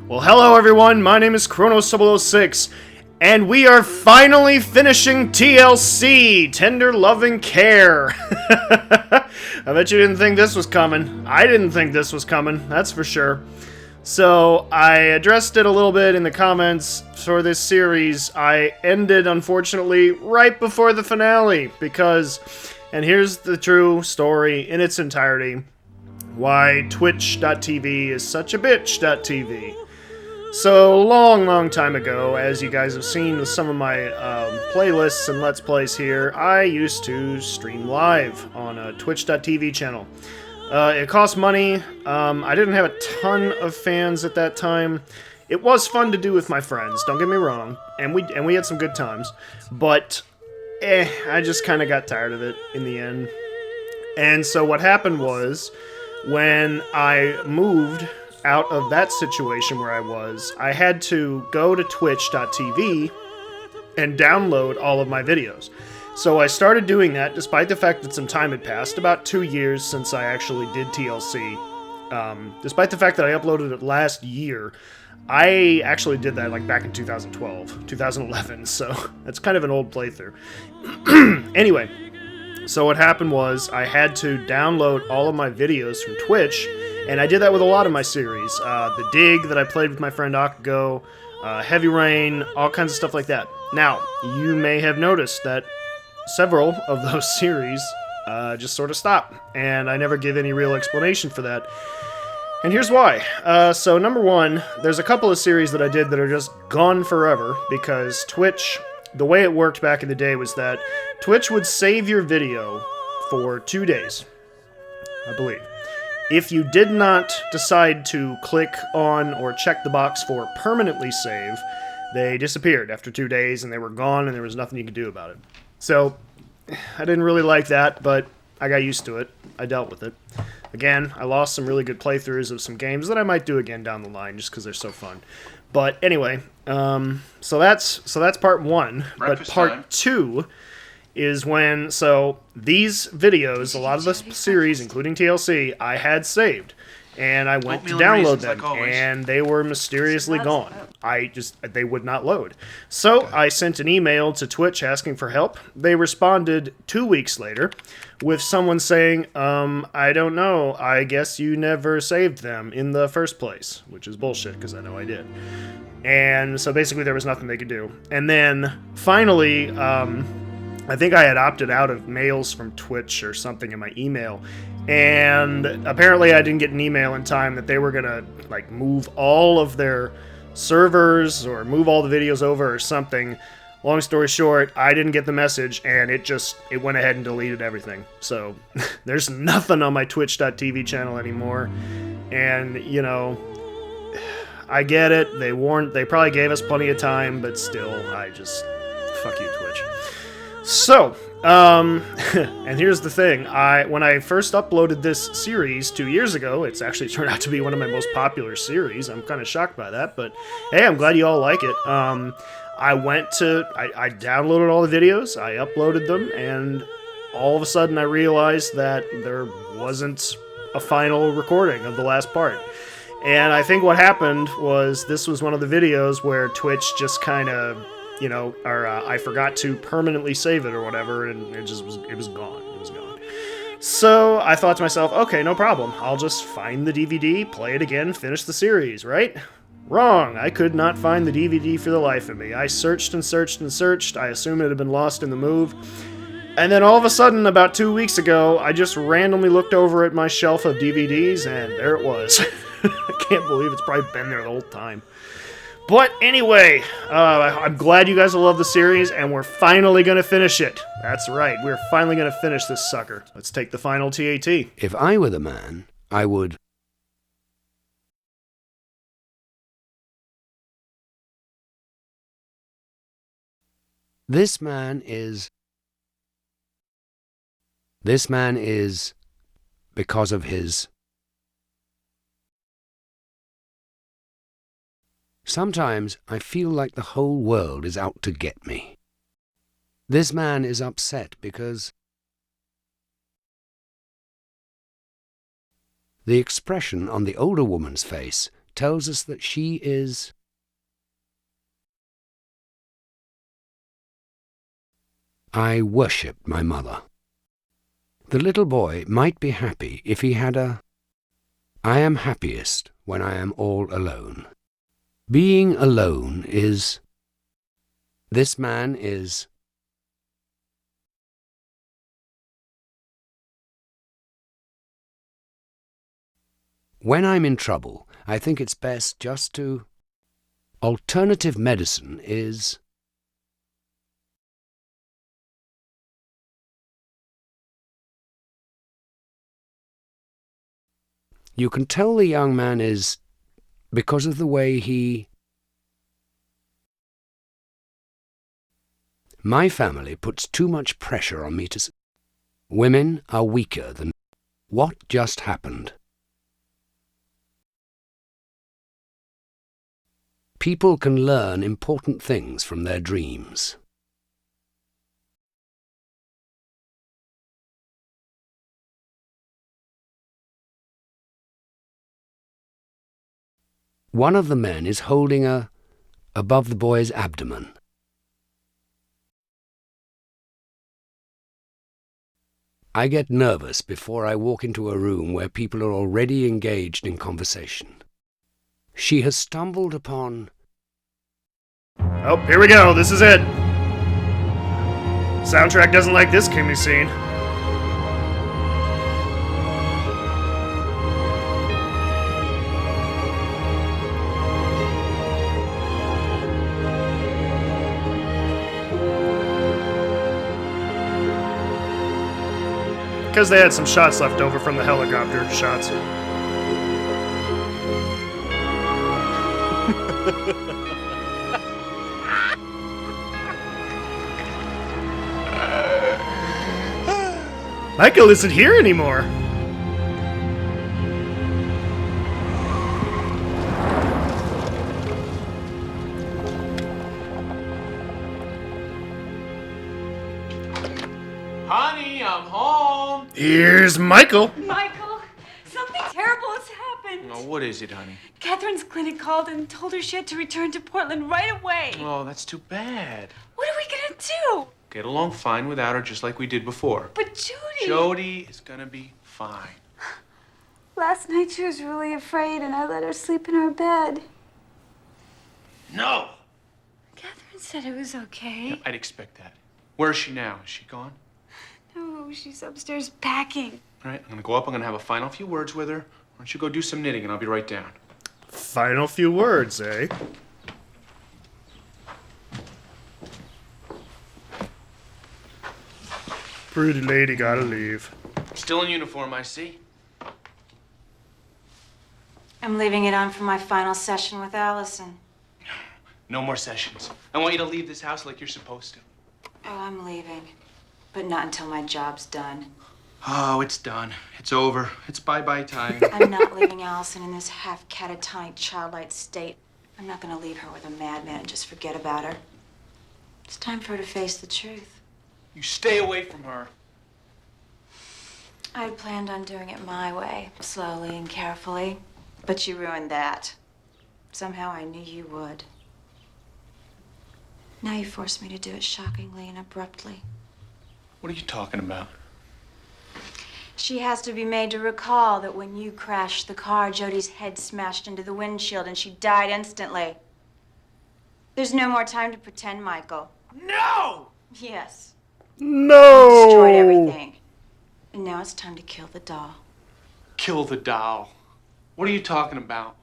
Well, hello everyone, my name is Chronos006, and we are finally finishing TLC, Tender Loving Care. I bet you didn't think this was coming. I didn't think this was coming, that's for sure. So, I addressed it a little bit in the comments for this series. I ended, unfortunately, right before the finale, because, and here's the true story in its entirety, why Twitch.tv is such a bitch.tv. So, long time ago, as you guys have seen with some of my playlists and Let's Plays here, I used to stream live on a Twitch.tv channel. It cost money. I didn't have a ton of fans at that time. It was fun to do with my friends, don't get me wrong, and we had some good times, but I just kind of got tired of it in the end. And so what happened was, when I moved out of that situation where I had to go to twitch.tv and download all of my videos. So I started doing that despite the fact that some time had passed, about 2 years since I actually did TLC. Despite the fact that I uploaded it last year, I actually did that like back in 2012, 2011, so that's kind of an old playthrough. Anyway, so what happened was I had to download all of my videos from Twitch, and I did that with a lot of my series. The Dig that I played with my friend Akago, Heavy Rain, all kinds of stuff like that. Now, you may have noticed that several of those series just sort of stop, and I never give any real explanation for that. And here's why. So number one, there's a couple of series that I did that are just gone forever, because Twitch, the way it worked back in the day was that Twitch would save your video for 2 days, I believe. If you did not decide to click on or check the box for permanently save, they disappeared after 2 days and they were gone and there was nothing you could do about it. So, I didn't really like that, but I got used to it. I dealt with it. Again, I lost some really good playthroughs of some games that I might do again down the line just because they're so fun. But anyway, so that's part one. Breakfast but part time. two is when, so these videos, a lot of the series, including TLC, I had saved. And I went to Oatmeal and download raisins, them, like always. and they were mysteriously gone. They would not load. So I sent an email to Twitch asking for help. They responded 2 weeks later with someone saying, I don't know, I guess you never saved them in the first place, which is bullshit, because I know I did. And so basically there was nothing they could do. And then finally, I think I had opted out of mails from Twitch or something in my email, and apparently I didn't get an email in time that they were gonna like move all of their servers or move all the videos over or something. Long story short, I didn't get the message, and it went ahead and deleted everything. So there's nothing on my Twitch.tv channel anymore, and you know, I get it. They probably gave us plenty of time, but still, fuck you, Twitch. So, and here's the thing, when I first uploaded this series 2 years ago, it's actually turned out to be one of my most popular series. I'm kind of shocked by that, but hey, I'm glad you all like it. I downloaded all the videos, I uploaded them, and all of a sudden I realized that there wasn't a final recording of the last part. And I think what happened was this was one of the videos where Twitch just kind of, you know, or I forgot to permanently save it or whatever, and it was gone. It was gone. So I thought to myself, okay, no problem. I'll just find the DVD, play it again, finish the series, right? Wrong. I could not find the DVD for the life of me. I searched and searched and searched. I assumed it had been lost in the move. And then all of a sudden, about 2 weeks ago, I just randomly looked over at my shelf of DVDs, and there it was. I can't believe it's probably been there the whole time. But anyway, I'm glad you guys will love the series, and we're finally going to finish it. That's right, we're finally going to finish this sucker. Let's take the final TAT. If I were the man, I would... This man is because of his... Sometimes I feel like the whole world is out to get me. This man is upset because... The expression on the older woman's face tells us that she is... I worshipped my mother. The little boy might be happy if he had a... I am happiest when I am all alone. Being alone is... This man is... When I'm in trouble, I think it's best just to... Alternative medicine is... You can tell the young man is... because of the way he... My family puts too much pressure on me to... Women are weaker than... What just happened? People can learn important things from their dreams. One of the men is holding above the boy's abdomen. I get nervous before I walk into a room where people are already engaged in conversation. She has stumbled upon... Oh, here we go. This is it. Soundtrack doesn't like this can be seen. Because they had some shots left over from the helicopter shots. Michael isn't here anymore. Honey, I'm home. Here's Michael. Michael, something terrible has happened. Oh, what is it, honey? Catherine's clinic called and told her she had to return to Portland right away. Oh, that's too bad. What are we gonna do? Get along fine without her, just like we did before. But Jody... Jody is gonna be fine. Last night she was really afraid and I let her sleep in our bed. No! Catherine said it was okay. I'd expect that. Where is she now? Is she gone? No, she's upstairs packing. All right, I'm gonna go up. I'm gonna have a final few words with her. Why don't you go do some knitting and I'll be right down. Final few words, eh? Pretty lady gotta leave. Still in uniform, I see. I'm leaving it on for my final session with Allison. No more sessions. I want you to leave this house like you're supposed to. Oh, I'm leaving. But not until my job's done. Oh, it's done. It's over. It's bye-bye time. I'm not leaving Allison in this half catatonic, childlike state. I'm not gonna leave her with a madman and just forget about her. It's time for her to face the truth. You stay away from her. I had planned on doing it my way, slowly and carefully. But you ruined that. Somehow I knew you would. Now you forced me to do it shockingly and abruptly. What are you talking about? She has to be made to recall that when you crashed the car, Jody's head smashed into the windshield and she died instantly. There's no more time to pretend, Michael. No! Yes. No! Destroyed everything. And now it's time to kill the doll. Kill the doll. What are you talking about?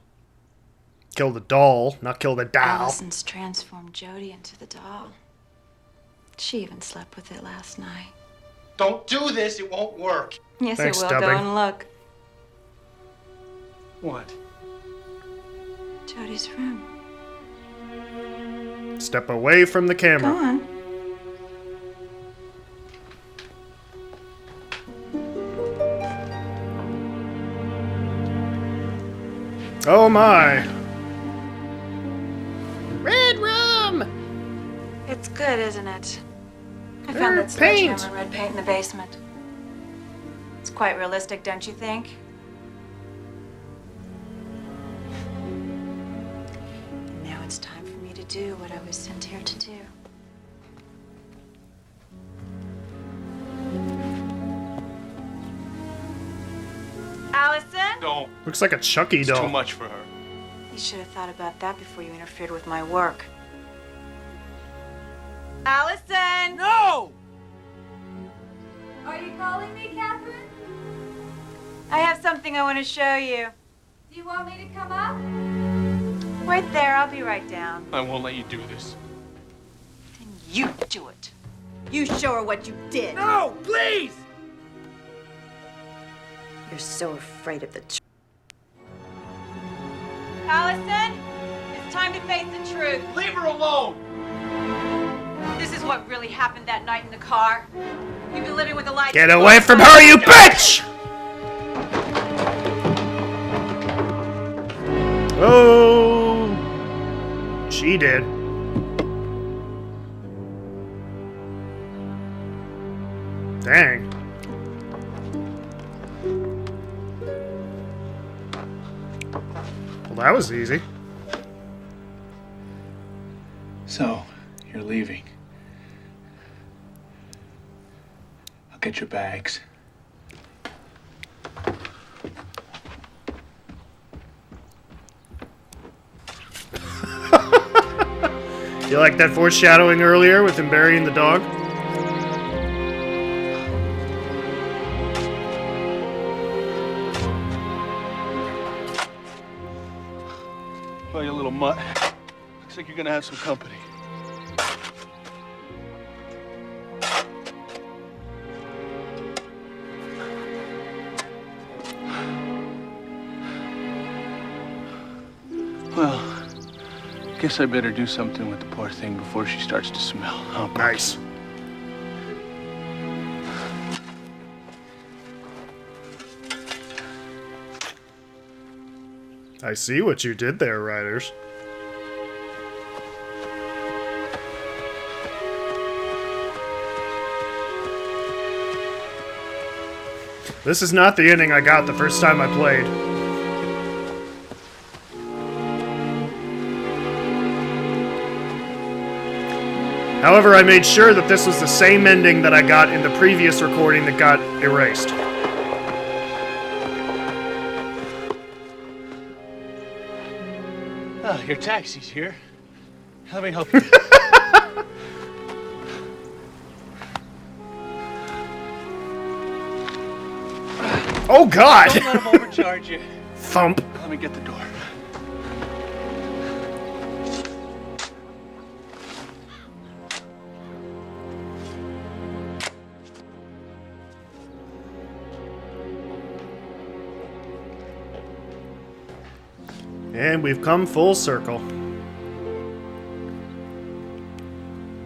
Kill the doll, not kill the doll. Allison's transformed Jody into the doll. She even slept with it last night. Don't do this. It won't work. Yes, Thanks, it will. Stubbing. Go and look. What? Jody's room. Step away from the Go camera. on. Oh my. Red room! It's good, isn't it? I Red found that sledgehammer paint. and red paint in the basement. It's quite realistic, don't you think? do what I was sent here to do. Allison? Don't. Looks like a Chucky It's doll. too much for her. You should have thought about that before you interfered with my work. Allison! No! Are you calling me, Catherine? I have something I want to show you. Do you want me to come up? Right there, I'll be right down. I won't let you do this. Then you do it. You show her what you did. No, please! You're so afraid of the truth. Allison, it's time to face the truth. Leave her alone! This is what really happened that night in the car. You've been living with a lie. Get away from her, you bitch! Oh, she did. Dang. Well, that was easy. So, you're leaving. I'll get your bags. You like that foreshadowing earlier with him burying the dog? Well, you little mutt. Looks like you're gonna have some company. Well, guess I better do something with the poor thing before she starts to smell. Huh, Buck? Nice. I see what you did there, Riders. This is not the ending I got the first time I played. However, I made sure that this was the same ending that I got in the previous recording that got erased. Oh, your taxi's here. Let me help you. Oh God! Don't let him overcharge you. Thump. Let me get the door. And we've come full circle.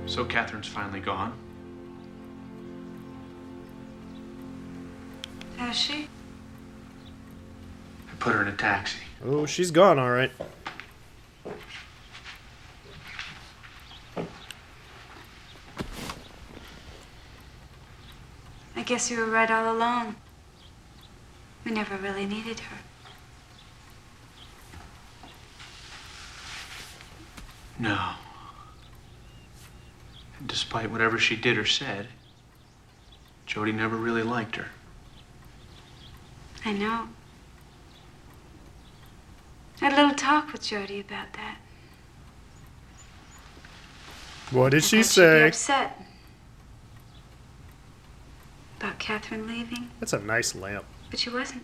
So Catherine's finally gone? Has she? I put her in a taxi. Oh, she's gone, all right. I guess you were right all along. We never really needed her. No. And despite whatever she did or said, Jody never really liked her. I know. I had a little talk with Jody about that. What did I she thought she'd be say? upset about Catherine leaving, That's a nice lamp. but she wasn't.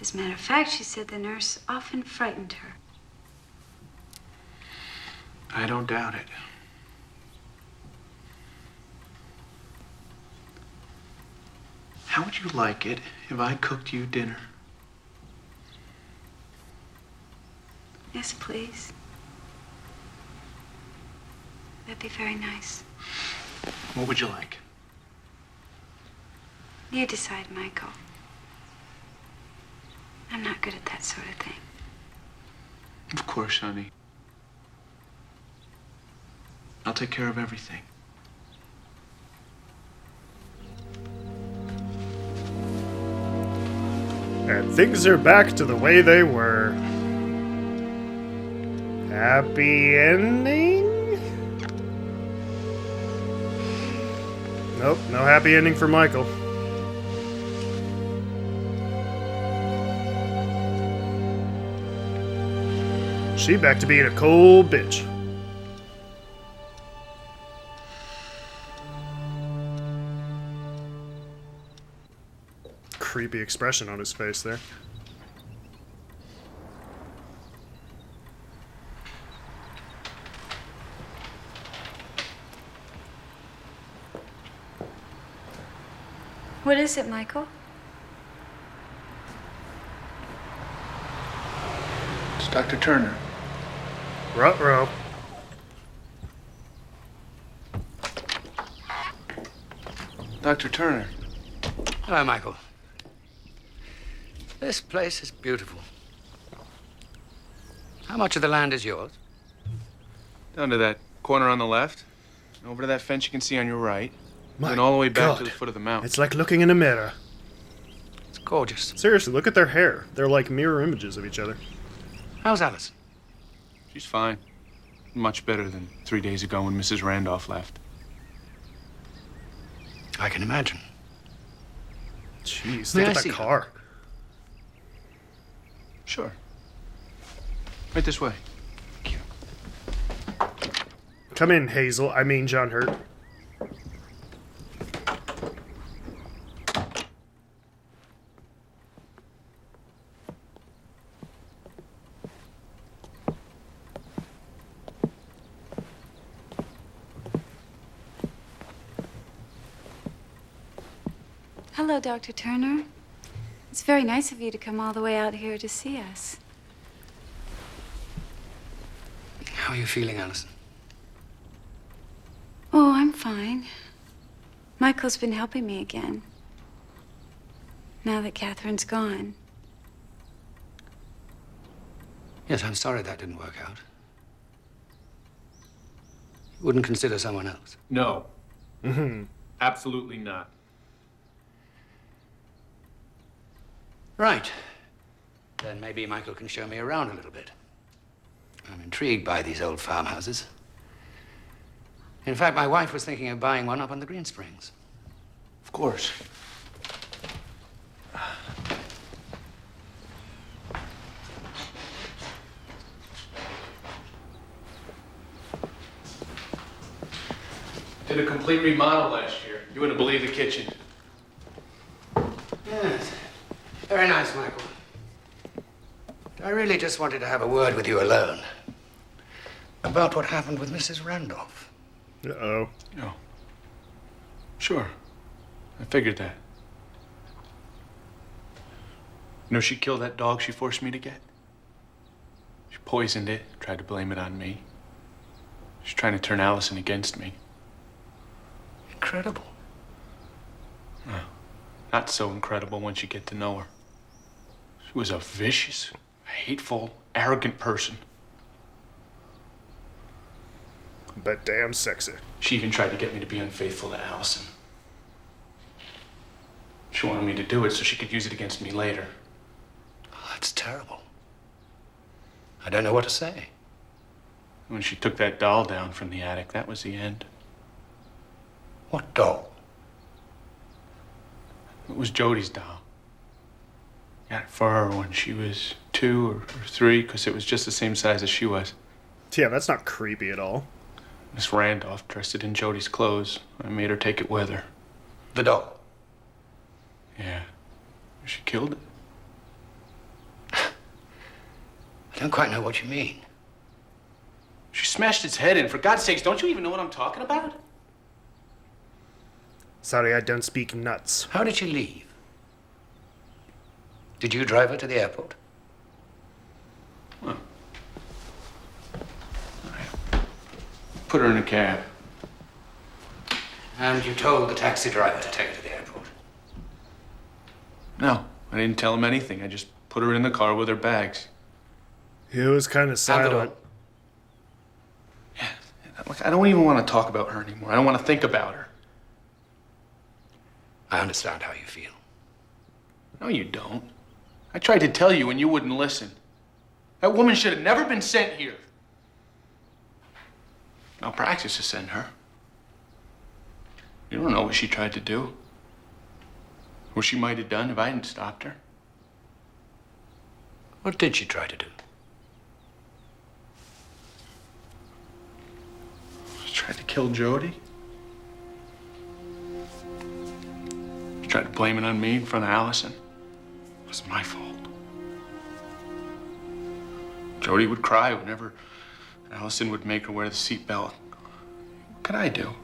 As a matter of fact, she said the nurse often frightened her. I don't doubt it. How would you like it if I cooked you dinner? Yes, please. That'd be very nice. What would you like? You decide, Michael. I'm not good at that sort of thing. Of course, honey. I'll take care of everything. And things are back to the way they were. Happy ending? Nope, no happy ending for Michael. She back to being a cold bitch. Creepy expression on his face there. What is it, Michael? It's Dr. Turner. Ruh-roh. Dr. Turner. Hello, Michael. This place is beautiful. How much of the land is yours? Down to that corner on the left. Over to that fence you can see on your right. My and all the way back to God. the foot of the mountain. It's like looking in a mirror. It's gorgeous. Seriously, look at their hair. They're like mirror images of each other. How's Alice? She's fine. Much better than 3 days ago when Mrs. Randolph left. I can imagine. Jeez, May look I at see that her? car. Sure. Right this way. Thank you. Come in, Hazel. I mean, John Hurt. Hello, Dr. Turner. It's very nice of you to come all the way out here to see us. How are you feeling, Alison? Oh, I'm fine. Michael's been helping me again. Now that Catherine's gone. Yes, I'm sorry that didn't work out. You wouldn't consider someone else? No. Absolutely not. Right. Then maybe Michael can show me around a little bit. I'm intrigued by these old farmhouses. In fact, my wife was thinking of buying one up on the Green Springs. Of course. Did a complete remodel last year. You wouldn't believe the kitchen. Yes. Very nice, Michael. I really just wanted to have a word with you alone. About what happened with Mrs. Randolph. Uh-oh. Oh. Sure. I figured that. You know, she killed that dog she forced me to get. She poisoned it, tried to blame it on me. She's trying to turn Allison against me. Incredible. Not so incredible once you get to know her. She was a vicious, hateful, arrogant person. But damn sexy. She even tried to get me to be unfaithful to Allison. She wanted me to do it so she could use it against me later. Oh, that's terrible. I don't know what to say. When she took that doll down from the attic, that was the end. What doll? It was Jody's doll. Got it for her when she was 2 or 3, because it was just the same size as she was. Yeah, that's not creepy at all. Miss Randolph dressed it in Jody's clothes. I made her take it with her. The doll. Yeah. She killed it. I don't quite know what you mean. She smashed its head in. For God's sakes, don't you even know what I'm talking about? Sorry, I don't speak nuts. How did she leave? Did you drive her to the airport? Well, I put her in a cab. And you told the taxi driver to take her to the airport? No, I didn't tell him anything. I just put her in the car with her bags. He was kind of And the silent. doll? Yeah, look, I don't even want to talk about her anymore. I don't want to think about her. I understand how you feel. No, you don't. I tried to tell you and you wouldn't listen. That woman should have never been sent here. Malpractice to send her. You don't know what she tried to do. What she might have done if I hadn't stopped her. What did she try to do? She tried to kill Jody. She tried to blame it on me in front of Allison. It was my fault. Jody would cry whenever Allison would make her wear the seatbelt. What could I do?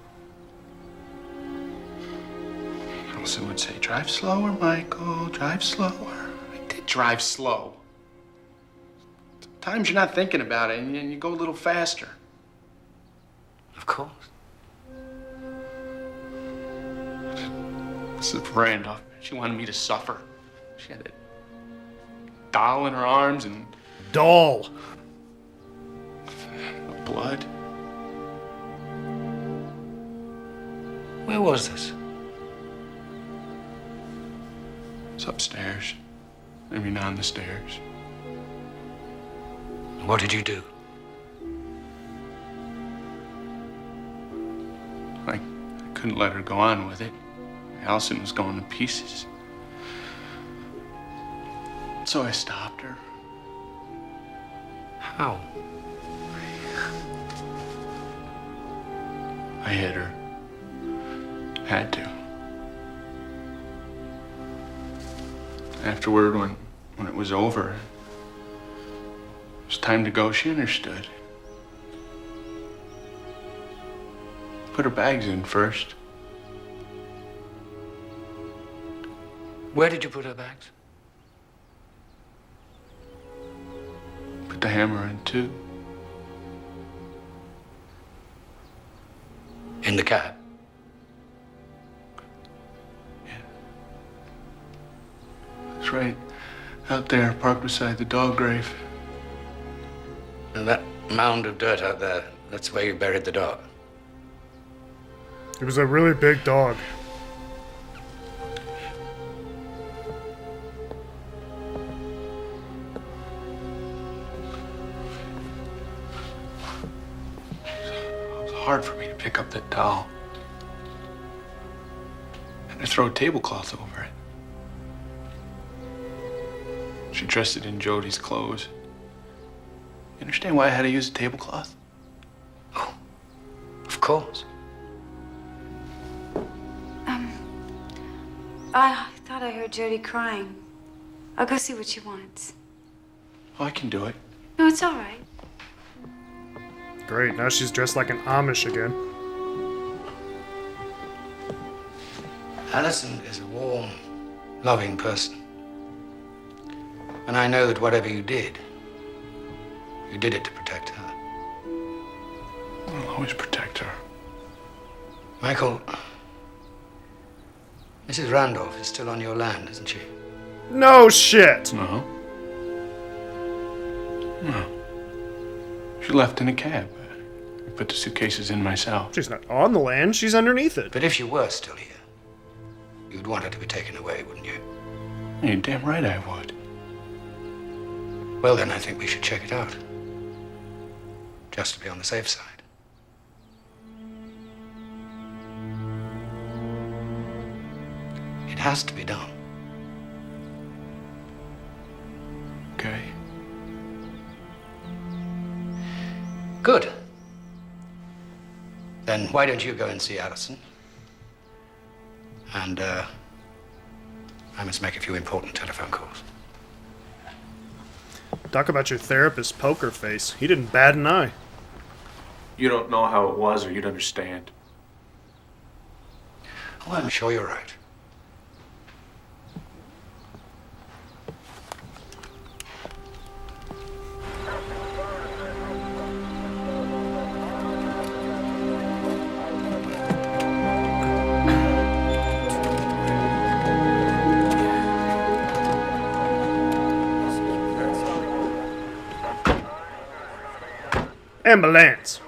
Allison would say, "Drive slower, Michael, drive slower." I did drive slow. Sometimes you're not thinking about it and you go a little faster. Of course. Mrs. Randolph, she wanted me to suffer. She had a doll in her arms and Doll. blood. Where was this? It's upstairs. I mean, on the stairs. What did you do? I couldn't let her go on with it. Allison was going to pieces. So I stopped her. How? I hit her. Had to. Afterward, when it was over, it was time to go, she understood. Put her bags in first. Where did you put her bags? Put the hammer in too. In the cab. That's right. Out there, parked beside the dog grave. And that mound of dirt out there, that's where you buried the dog. It was a really big dog. It was hard for me to pick up that doll. And to throw a tablecloth over it. She dressed it in Jody's clothes. You understand why I had to use a tablecloth? Of course. I thought I heard Jody crying. I'll go see what she wants. Oh, I can do it. No, it's all right. Great, now she's dressed like an Amish again. Allison is a warm, loving person. And I know that whatever you did it to protect her. I'll always protect her. Michael, Mrs. Randolph is still on your land, isn't she? No shit! No. No. She left in a cab. I put the suitcases in myself. She's not on the land, she's underneath it. But if she were still here, you'd want her to be taken away, wouldn't you? You're damn right I would. Well, then I think we should check it out. Just to be on the safe side. It has to be done. Okay. Good. Then why don't you go and see Allison? And, I must make a few important telephone calls. Talk about your therapist's poker face. He didn't bat an eye. You don't know how it was, or you'd understand. Oh, I'm sure you're right. Ambulance.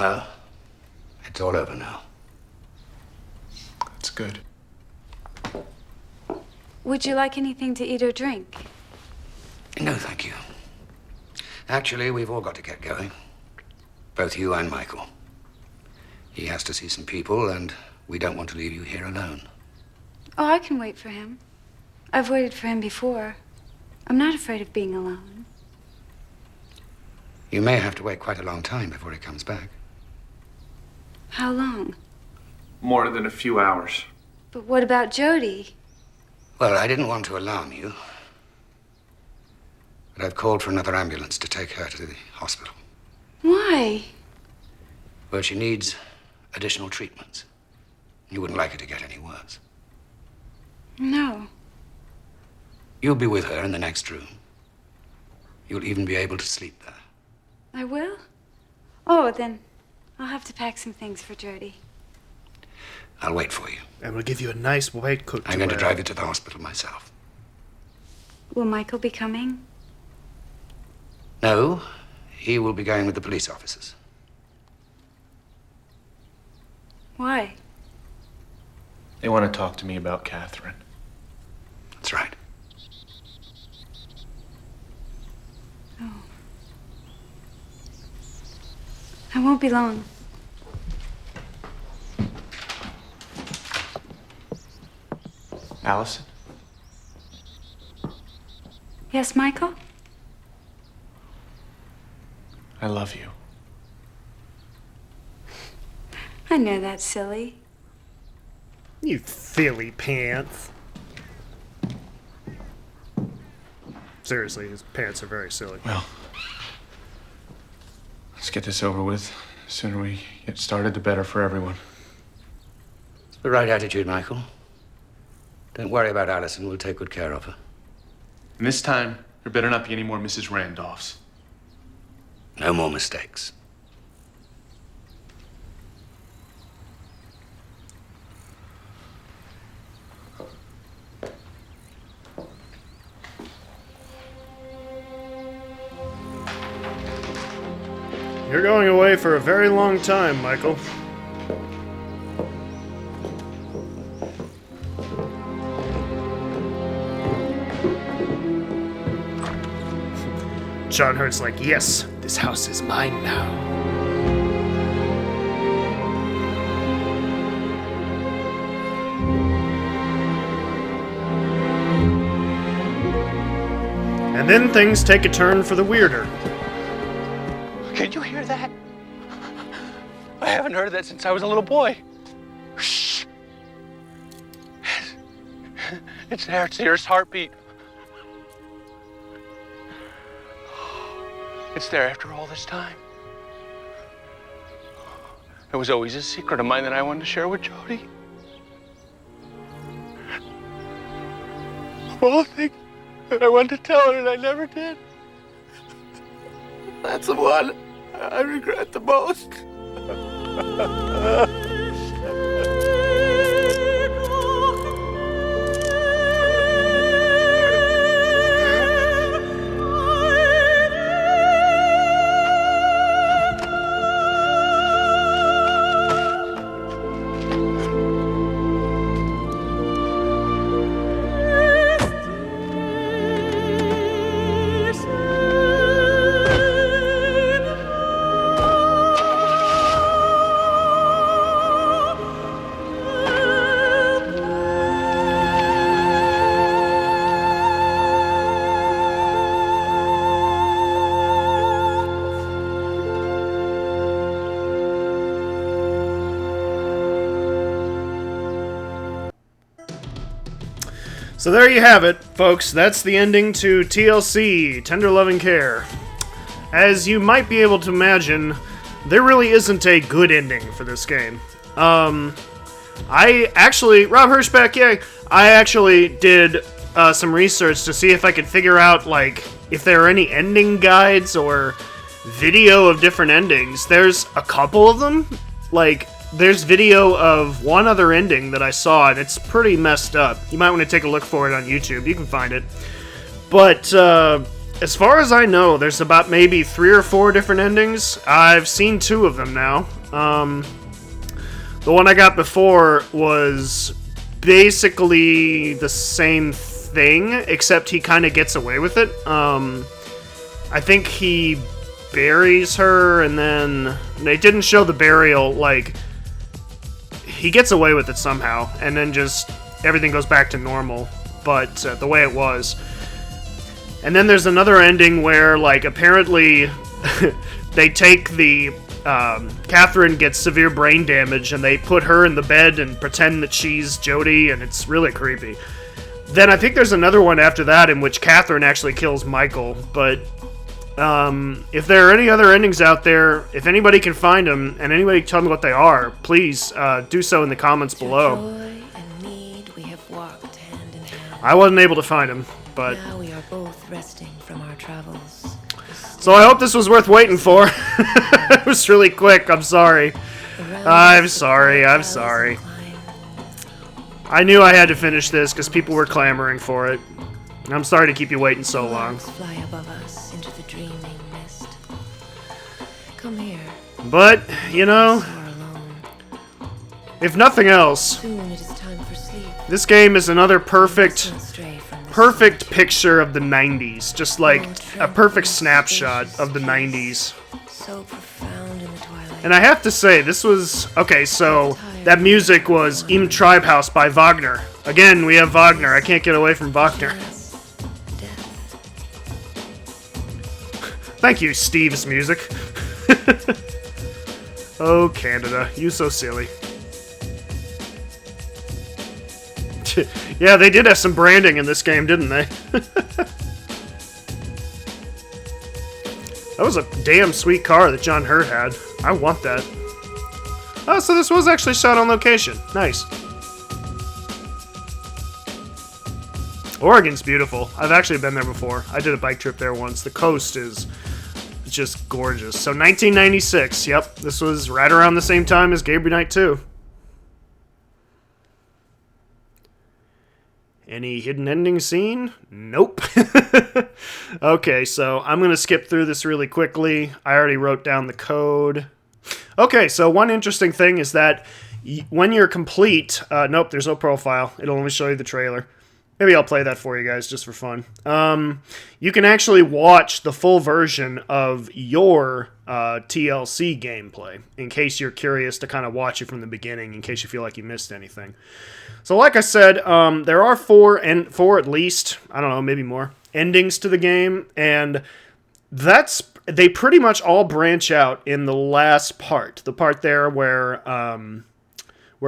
No. It's all over now. That's good. Would you like anything to eat or drink? No, thank you. Actually, we've all got to get going. Both you and Michael. He has to see some people, and we don't want to leave you here alone. Oh, I can wait for him. I've waited for him before. I'm not afraid of being alone. You may have to wait quite a long time before he comes back. How long? More than a few hours. But what about Jody? Well, I didn't want to alarm you, but I've called for another ambulance to take her to the hospital. Why? Well, she needs additional treatments. You wouldn't like her to get any worse. No. You'll be with her in the next room. You'll even be able to sleep there. I will? Oh, then I'll have to pack some things for Jody. I'll wait for you. And we'll give you a nice white coat to I'm going to wear. drive you to the hospital myself. Will Michael be coming? No, he will be going with the police officers. Why? They want to talk to me about Catherine. That's right. I won't be long. Allison? Yes, Michael? I love you. I know that's silly. You silly pants. Seriously, his pants are very silly. Well, let's get this over with. The sooner we get started, the better for everyone. It's the right attitude, Michael. Don't worry about Allison. We'll take good care of her. And this time, there better not be any more Mrs. Randolphs. No more mistakes. You're going away for a very long time, Michael. John Hurt's like, yes, this house is mine now. And then things take a turn for the weirder. Can you hear that? I haven't heard that since I was a little boy. Shh. It's there. It's Dearest heartbeat. It's there after all this time. It was always a secret of mine that I wanted to share with Jody. All the things that I wanted to tell her and I never did. That's the one I regret the most. So there you have it, folks. That's the ending to TLC, Tender Loving Care. As you might be able to imagine, there really isn't a good ending for this game. Rob Hirschbeck, yay! I actually did some research to see if I could figure out, like, if there are any ending guides or video of different endings. There's a couple of them. Like, there's video of one other ending that I saw, and it's pretty messed up. You might want to take a look for it on YouTube. You can find it. But, as far as I know, there's about maybe 3 or 4 different endings. I've seen 2 of them now. The one I got before was basically the same thing, except he kind of gets away with it. I think he buries her, and then they didn't show the burial. Like, he gets away with it somehow, and then just everything goes back to normal, but the way it was. And then there's another ending where, like, apparently they take the Catherine gets severe brain damage, and they put her in the bed and pretend that she's Jodie, and it's really creepy. Then I think there's another one after that in which Catherine actually kills Michael, but if there are any other endings out there, if anybody can find them, and anybody tell me what they are, please do so in the comments below. Joy and need, we have walked hand in hand. I wasn't able to find them, but... Now we are both resting from our travels. So I hope this was worth waiting for. It was really quick, I'm sorry. I'm sorry. I knew I had to finish this because people were clamoring for it. I'm sorry to keep you waiting so long. Fly above us into the dreaming mist. Come here. But, you know, You are alone. if nothing else, Soon it is time for sleep. this game is another perfect Don't stray from the perfect solitude. picture of the 90s. Just like a perfect snapshot of the 90s. So profound in the twilight. And I have to say, this was... Okay, so that music was Im Treibhaus by Wagner. Again, we have Wagner. I can't get away from Wagner. Death. Thank you, Steve's music. Oh, Canada. You so silly. Yeah, they did have some branding in this game, didn't they? That was a damn sweet car that John Hurt had. I want that. Oh, so this was actually shot on location. Nice. Oregon's beautiful. I've actually been there before. I did a bike trip there once. The coast is just gorgeous. So 1996. Yep, this was right around the same time as Gabriel Knight 2. Any hidden ending scene? Nope. Okay, so I'm going to skip through this really quickly. I already wrote down the code. Okay, so one interesting thing is that when you're complete... nope, there's no profile. It'll only show you the trailer. Maybe I'll play that for you guys just for fun. You can actually watch the full version of your TLC gameplay, in case you're curious to kind of watch it from the beginning, in case you feel like you missed anything. So like I said, there are four at least, I don't know, maybe more, endings to the game, and they pretty much all branch out in the last part. The part there where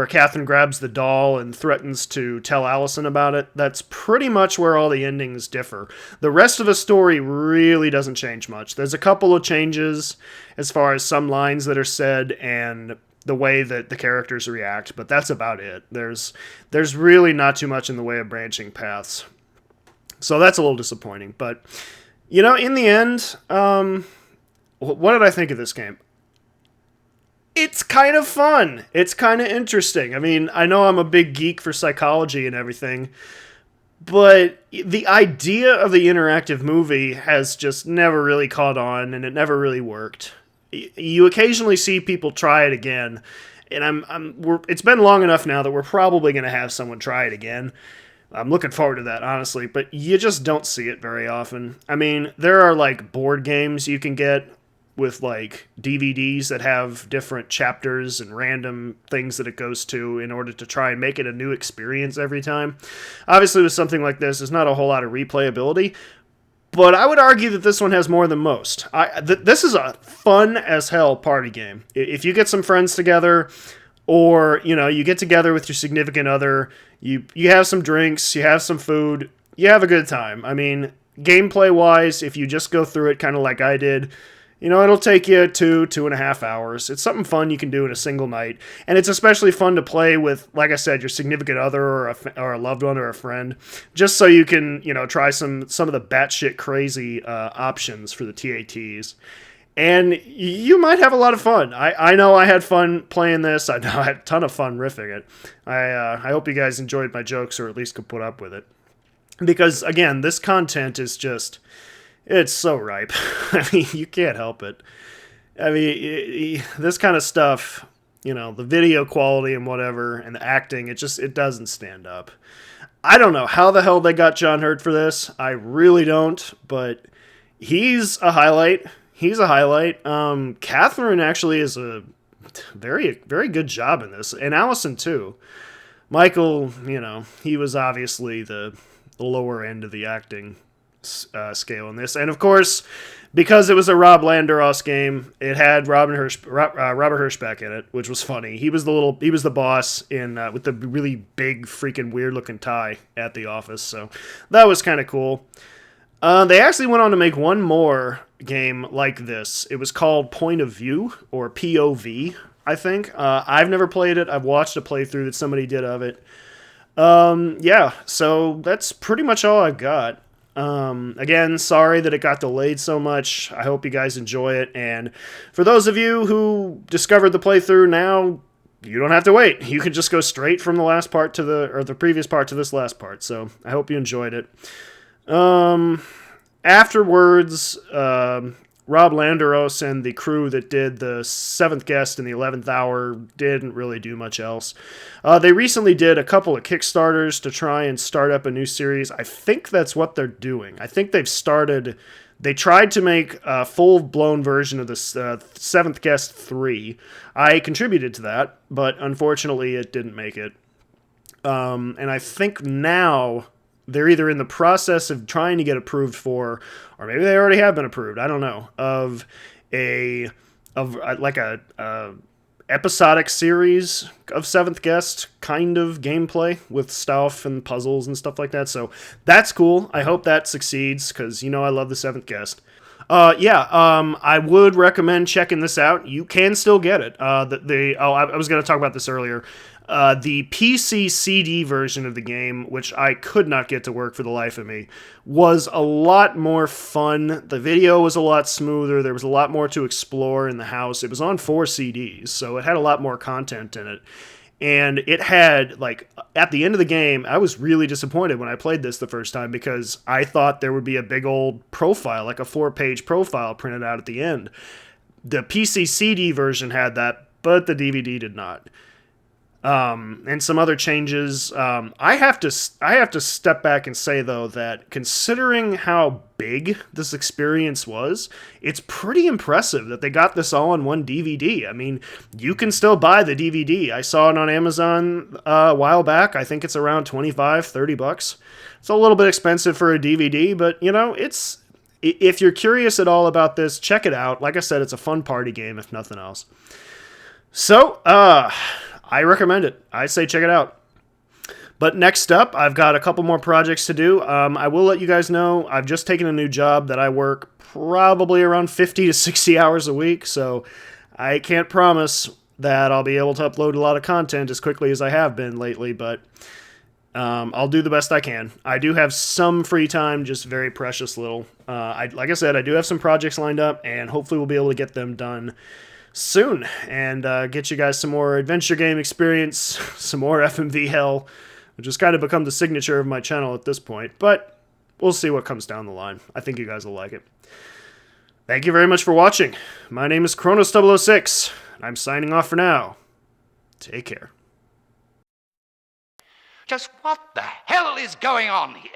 Catherine grabs the doll and threatens to tell Allison about it. That's pretty much where all the endings differ. The rest of the story really doesn't change much. There's a couple of changes as far as some lines that are said and the way that the characters react, but that's about it. There's really not too much in the way of branching paths. So that's a little disappointing. But, you know, in the end, what did I think of this game? It's kind of fun. It's kind of interesting. I mean, I know I'm a big geek for psychology and everything, but the idea of the interactive movie has just never really caught on, and it never really worked. You occasionally see people try it again, and it's been long enough now that we're probably going to have someone try it again. I'm looking forward to that, honestly, but you just don't see it very often. I mean, there are, like, board games you can get with, like, DVDs that have different chapters and random things that it goes to in order to try and make it a new experience every time. Obviously, with something like this, there's not a whole lot of replayability, but I would argue that this one has more than most. This is a fun as hell party game. If you get some friends together, or, you know, you get together with your significant other, you have some drinks, you have some food, you have a good time. I mean, gameplay-wise, if you just go through it kind of like I did, you know, it'll take you 2.5 hours. It's something fun you can do in a single night. And it's especially fun to play with, like I said, your significant other or a loved one or a friend, just so you can, you know, try some of the batshit crazy options for the TATs. And you might have a lot of fun. I know I had fun playing this. I know I had a ton of fun riffing it. I hope you guys enjoyed my jokes, or at least could put up with it. Because, again, this content is just... It's so ripe. I mean, you can't help it. I mean, this kind of stuff, you know, the video quality and whatever, and the acting, it doesn't stand up. I don't know how the hell they got John Hurt for this. I really don't, but he's a highlight. Catherine actually is a very, very good job in this, and Allison too. Michael, you know, he was obviously the lower end of the acting scale in this, and of course, because it was a Rob Landeros game, it had Robert Hirschback in it, which was funny. He was the boss in with the really big, freaking weird looking tie at the office, so that was kind of cool. They actually went on to make one more game like this. It was called Point of View, or POV, I think. I've never played it. I've watched a playthrough that somebody did of it. Yeah, so that's pretty much all I've got. Again, sorry that it got delayed so much. I hope you guys enjoy it. And for those of you who discovered the playthrough now, you don't have to wait. You can just go straight from the last part to the previous part to this last part. So I hope you enjoyed it. Afterwards, Rob Landeros and the crew that did the 7th Guest and the 11th Hour didn't really do much else. They recently did a couple of Kickstarters to try and start up a new series. I think that's what they're doing. I think they tried to make a full-blown version of the 7th Guest 3. I contributed to that, but unfortunately it didn't make it. And I think now they're either in the process of trying to get approved for, or maybe they already have been approved, I don't know, of a episodic series of 7th Guest kind of gameplay with stuff and puzzles and stuff like that. So that's cool. I hope that succeeds, because you know I love the 7th Guest. I would recommend checking this out. You can still get it. I was going to talk about this earlier. The PC CD version of the game, which I could not get to work for the life of me, was a lot more fun. The video was a lot smoother. There was a lot more to explore in the house. It was on 4 CDs, so it had a lot more content in it. And it had, like, at the end of the game, I was really disappointed when I played this the first time, because I thought there would be a big old profile, like a 4-page profile printed out at the end. The PC CD version had that, but the DVD did not. And some other changes. I have to step back and say, though, that considering how big this experience was, it's pretty impressive that they got this all on one DVD. I mean, you can still buy the DVD. I saw it on Amazon a while back. I think it's around $25-$30. It's a little bit expensive for a DVD, but, you know, if you're curious at all about this, check it out. Like I said, it's a fun party game, if nothing else. So, I recommend it. I say check it out. But next up, I've got a couple more projects to do. I will let you guys know I've just taken a new job that I work probably around 50 to 60 hours a week, so I can't promise that I'll be able to upload a lot of content as quickly as I have been lately, but I'll do the best I can. I do have some free time, just very precious little. Like I said, I do have some projects lined up, and hopefully we'll be able to get them done soon and get you guys some more adventure game experience, some more FMV hell, which has kind of become the signature of my channel at this point, but we'll see what comes down the line. I think you guys will like it. Thank you very much for watching. My name is Kronos006. I'm signing off for now. Take care. Just what the hell is going on here?